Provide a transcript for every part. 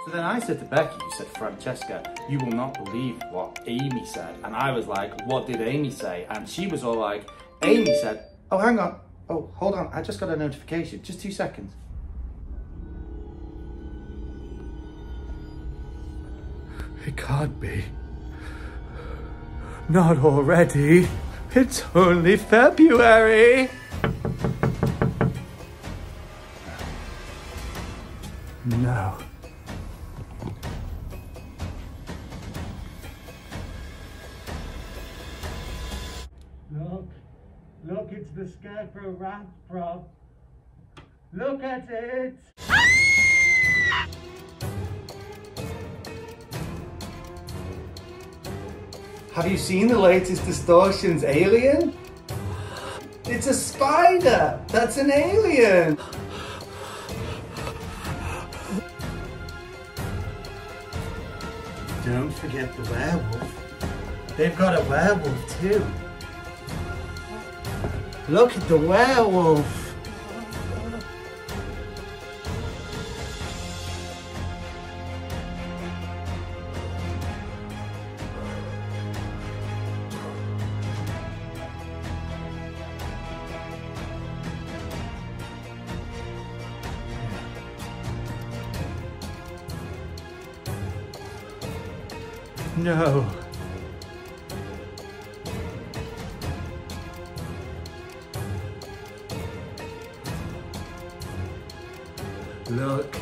So then I said to Becky, you said, Francesca, you will not believe what Amy said. And I was like, what did Amy say? And she was all like, Amy said, oh, hang on. Oh, hold on. I just got a notification. Just 2 seconds. It can't be. Not already. It's only February. No. Look, it's the Scarecrow Rat prop. Look at it! Have you seen the latest Distortions alien? It's a spider! That's an alien! Don't forget the werewolf. They've got a werewolf too. Look at the werewolf. No. Look.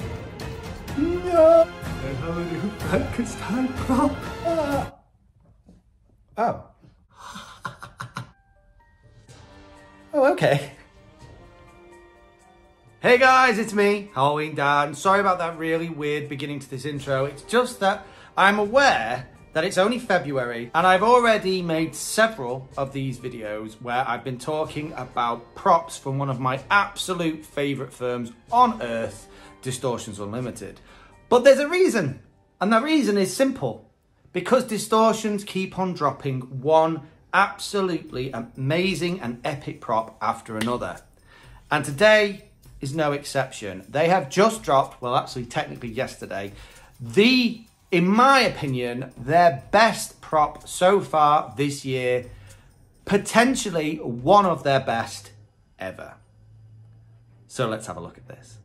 No! I have a new Frankenstein prop. Oh. Oh, okay. Hey guys, it's me, Halloween Dad. Sorry about that really weird beginning to this intro. It's just that I'm aware that it's only February and I've already made several of these videos where I've been talking about props from one of my absolute favourite firms on earth, Distortions Unlimited. But there's a reason, and the reason is simple. Because Distortions keep on dropping one absolutely amazing and epic prop after another. And today is no exception. They have just dropped, well actually technically yesterday, in my opinion, their best prop so far this year, potentially one of their best ever. So let's have a look at this.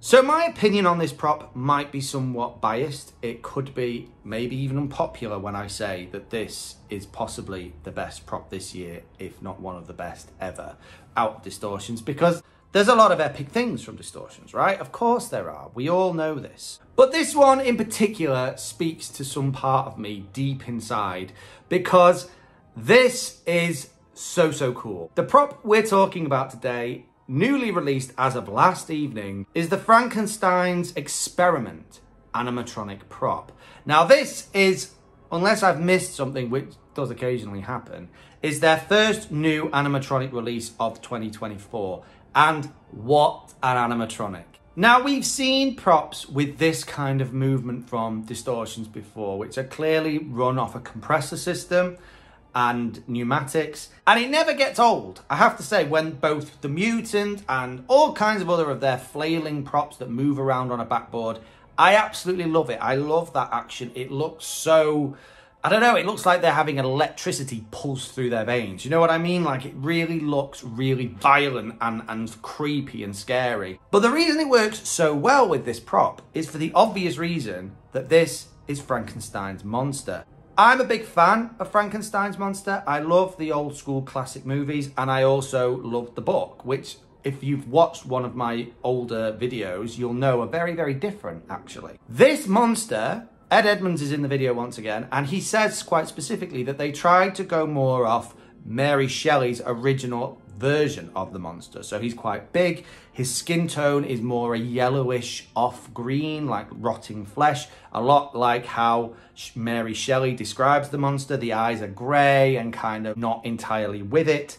So my opinion on this prop might be somewhat biased. It could be maybe even unpopular when I say that this is possibly the best prop this year, if not one of the best ever out of Distortions, because there's a lot of epic things from Distortions, right? Of course there are. We all know this. But this one in particular speaks to some part of me deep inside because this is so cool. The prop we're talking about today, newly released as of last evening, is the Frankensteins Experiment animatronic prop. Now this is, unless I've missed something, which does occasionally happen, is their first new animatronic release of 2024. And what an animatronic. Now we've seen props with this kind of movement from Distortions before, which are clearly run off a compressor system and pneumatics, and it never gets old. I have to say, when both the mutant and all kinds of other of their flailing props that move around on a backboard, I absolutely love it. I love that action. It looks so, I don't know, it looks like they're having electricity pulse through their veins. You know what I mean? Like, it really looks really violent and creepy and scary. But the reason it works so well with this prop is for the obvious reason that this is Frankenstein's monster. I'm a big fan of Frankenstein's monster. I love the old school classic movies, and I also love the book, which, if you've watched one of my older videos, you'll know are very different, actually. This monster, Ed Edmonds is in the video once again, and he says quite specifically that they tried to go more off Mary Shelley's original, version of the monster. So he's quite big. His skin tone is more a yellowish off green, like rotting flesh, a lot like how Mary Shelley describes the monster. The eyes are grey and kind of not entirely with it.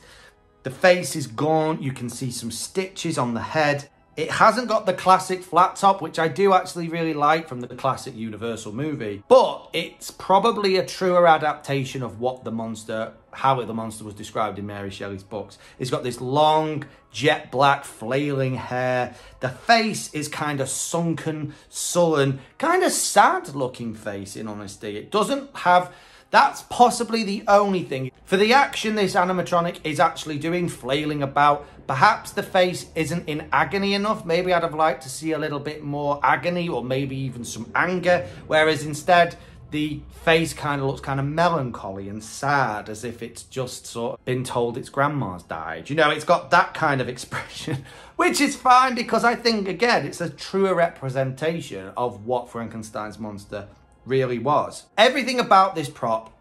The face is gaunt. You can see some stitches on the head. It hasn't got the classic flat top, which I do actually really like from the classic Universal movie, but it's probably a truer adaptation of what the monster, how the monster was described in Mary Shelley's books. It's got this long, jet black, flailing hair. The face is kind of sunken, sullen, kind of sad looking face, in honesty. It doesn't have... That's possibly the only thing. For the action this animatronic is actually doing, flailing about, perhaps the face isn't in agony enough. Maybe I'd have liked to see a little bit more agony or maybe even some anger, whereas instead the face kind of looks kind of melancholy and sad, as if it's just sort of been told its grandma's died. You know, it's got that kind of expression, which is fine because I think, again, it's a truer representation of what Frankenstein's monster really was. Everything about this prop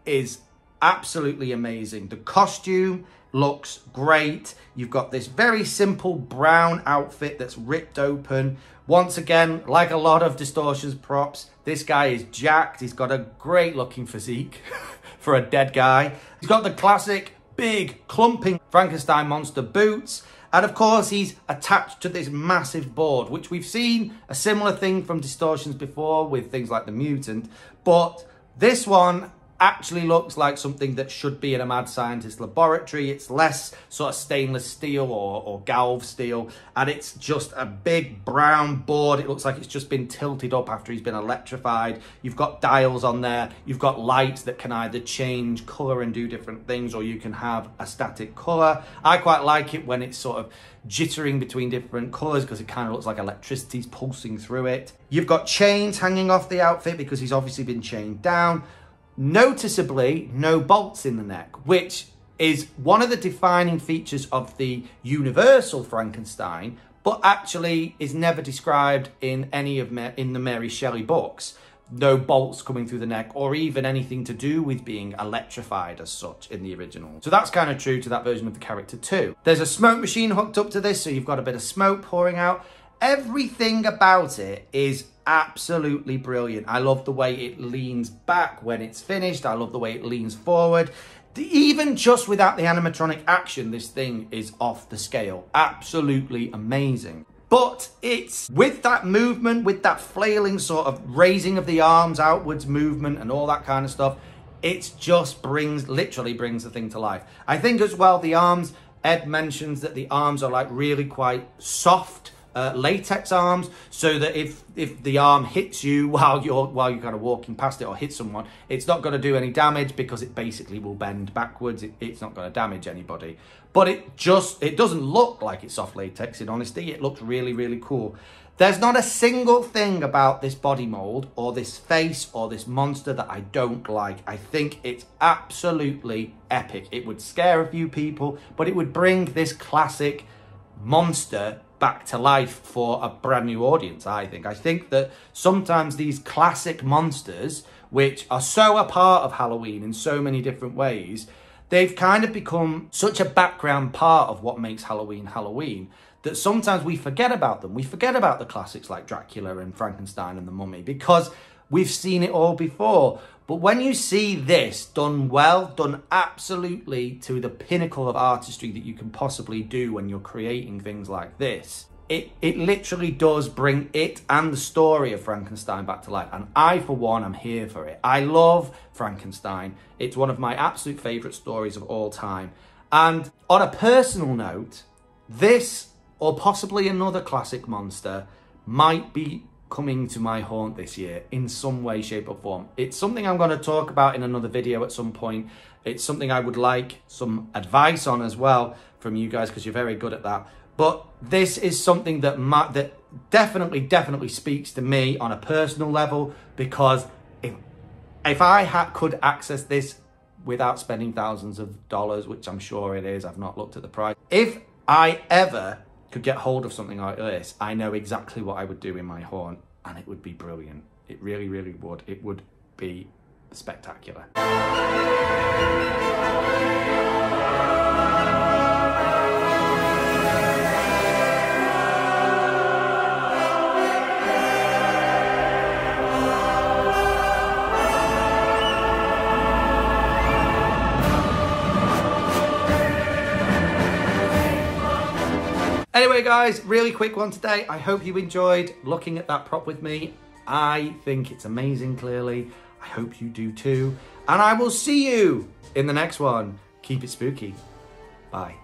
is absolutely amazing. The costume looks great. You've got this very simple brown outfit that's ripped open. Once again, like a lot of Distortions props, this guy is jacked. He's got a great looking physique for a dead guy. He's got the classic big clumping Frankenstein monster boots. And of course, he's attached to this massive board, which we've seen a similar thing from Distortions before with things like the Mutant. But this one actually looks like something that should be in a mad scientist laboratory. It's less sort of stainless steel or galv steel, and it's just a big brown board. It looks like it's just been tilted up after he's been electrified. You've got dials on there. You've got lights that can either change color and do different things, or you can have a static color. I quite like it when it's sort of jittering between different colors because it kind of looks like electricity's pulsing through it. You've got chains hanging off the outfit because he's obviously been chained down. Noticeably, no bolts in the neck, which is one of the defining features of the Universal Frankenstein, but actually is never described in any of the Mary Shelley books. No bolts coming through the neck or even anything to do with being electrified as such in the original. So that's kind of true to that version of the character too. There's a smoke machine hooked up to this, so you've got a bit of smoke pouring out. Everything about it is absolutely brilliant. I love the way it leans back when it's finished. I love the way it leans forward. Even just without the animatronic action, this thing is off the scale. Absolutely amazing. But it's with that movement, with that flailing sort of raising of the arms outwards movement and all that kind of stuff, it just literally brings the thing to life. I think as well, the arms, Ed mentions that the arms are like really quite soft, latex arms, so that if the arm hits you while you're kind of walking past it or hit someone, it's not going to do any damage because it basically will bend backwards. It's not going to damage anybody. But it doesn't look like it's soft latex, in honesty. It looks really, really cool. There's not a single thing about this body mold or this face or this monster that I don't like. I think it's absolutely epic. It would scare a few people, but it would bring this classic monster back to life for a brand new audience, I think. I think that sometimes these classic monsters, which are so a part of Halloween in so many different ways, they've kind of become such a background part of what makes Halloween Halloween that sometimes we forget about them. We forget about the classics like Dracula and Frankenstein and the Mummy because we've seen it all before. But when you see this done well, done absolutely to the pinnacle of artistry that you can possibly do when you're creating things like this, it literally does bring it and the story of Frankenstein back to life. And I, for one, am here for it. I love Frankenstein. It's one of my absolute favourite stories of all time. And on a personal note, this, or possibly another classic monster, might be coming to my haunt this year in some way, shape or form. It's something I'm going to talk about in another video at some point. It's something I would like some advice on as well from you guys because you're very good at that. But this is something that definitely speaks to me on a personal level, because if I could access this without spending thousands of dollars, which I'm sure it is, I've not looked at the price. If I ever could get hold of something like this, I know exactly what I would do in my haunt, and it would be brilliant. It really, really would. It would be spectacular. Anyway, guys, really quick one today. I hope you enjoyed looking at that prop with me. I think it's amazing, clearly. I hope you do too. And I will see you in the next one. Keep it spooky. Bye.